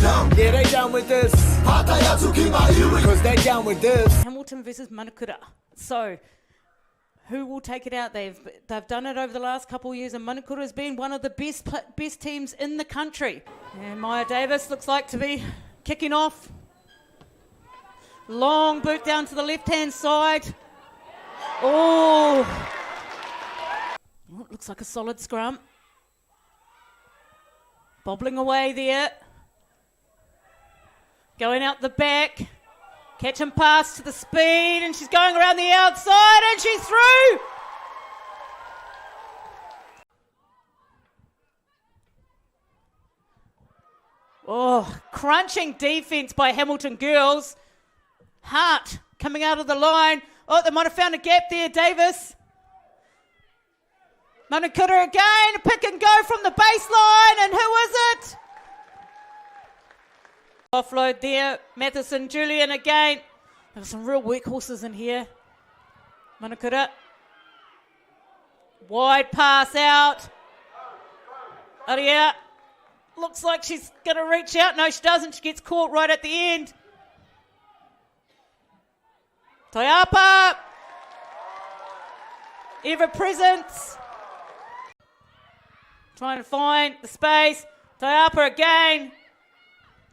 down. Yeah, they down with this. Because they down with this. Hamilton versus Manukura. So, who will take it out? They've done it over the last couple of years, and Manukura has been one of the best teams in the country. And Maya Davis looks like to be kicking off. Long boot down to the left-hand side. Oh, it looks like a solid scrum. Bobbling away there. Going out the back. Catch and pass to the speed, and she's going around the outside, and she's through. Oh, crunching defence by Hamilton girls. Hart coming out of the line. Oh, they might have found a gap there, Davis. Manukura again, pick and go from the baseline, and who is it? Offload there, Matheson, Julian again. There's some real workhorses in here. Manukura. Wide pass out. Aria. Looks like she's going to reach out. No, she doesn't. She gets caught right at the end. Toyapa. Ever presence. Trying to find the space. Toyapa again.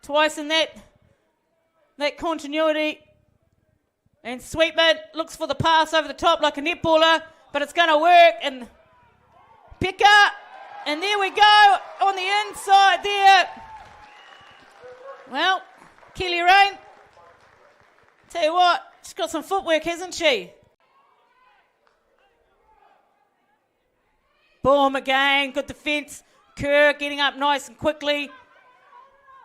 Twice in that continuity. And Sweetman looks for the pass over the top like a netballer, but it's going to work. And Picker. And there we go on the inside there. Well, Kelly Rain, tell you what, she's got some footwork, hasn't she? Boom again, good defence. Kerr getting up nice and quickly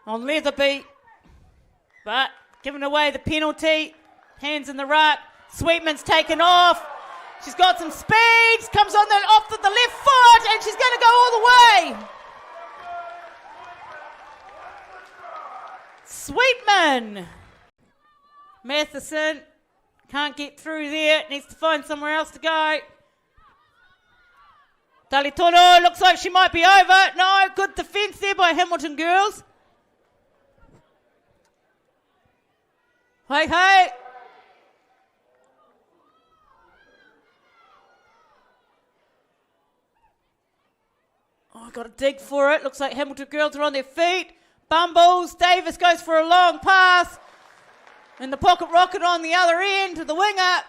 on Leatherby. But giving away the penalty. Hands in the ruck. Sweetman's taken off. She's got some speed. Comes on off the left foot, and she's going to go all the way. Sweetman. Matheson can't get through there. Needs to find somewhere else to go. Talitono looks like she might be over. No, good defence there by Hamilton girls. Hey, hey. Oh, got to dig for it. Looks like Hamilton girls are on their feet. Bumbles. Davis goes for a long pass. And the pocket rocket on the other end to the winger.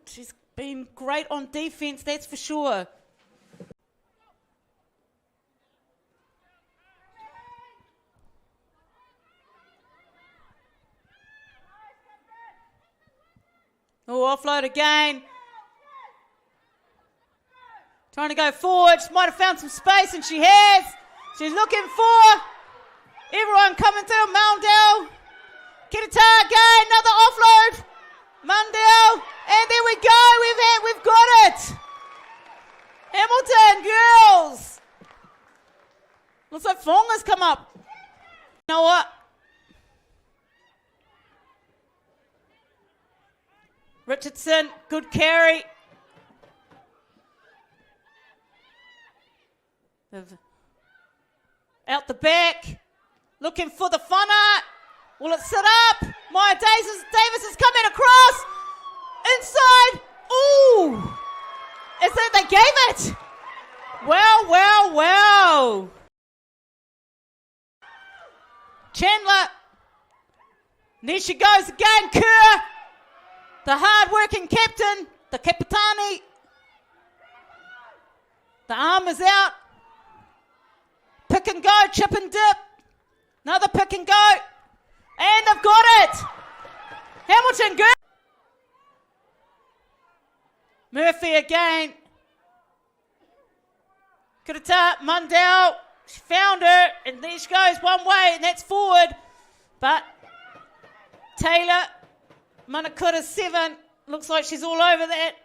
She's been great on defence, that's for sure. Oh, offload again. Trying to go forward. She might have found some space, and she has. She's looking for everyone coming through. Moundell. Kirita again. Another offload. Mundell. And there we go. We've got it. Hamilton girls. Looks like Fonga's come up. You know what? Richardson, good carry. Out the back, looking for the funner. Will it sit up? Maya Davis is coming across. Inside. Ooh. Is that they gave it? Wow. Chandler. There she goes again, Kerr. The hard-working captain, the Capitani. The arm is out. Pick and go, chip and dip. Another pick and go. And they've got it. Hamilton good. Murphy again. Kurita, Mundell. She found her, and there she goes one way, and that's forward. But Taylor, Manukura 7. Looks like she's all over that.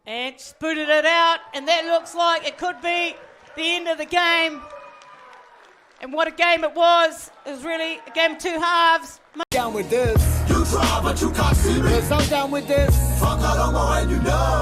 And she's booted it out, and that looks like it could be the end of the game. And what a game it was. It was really a game of two halves. Down with this. try, but you can't see me. Cause I'm down with this. Whakarongo and you know.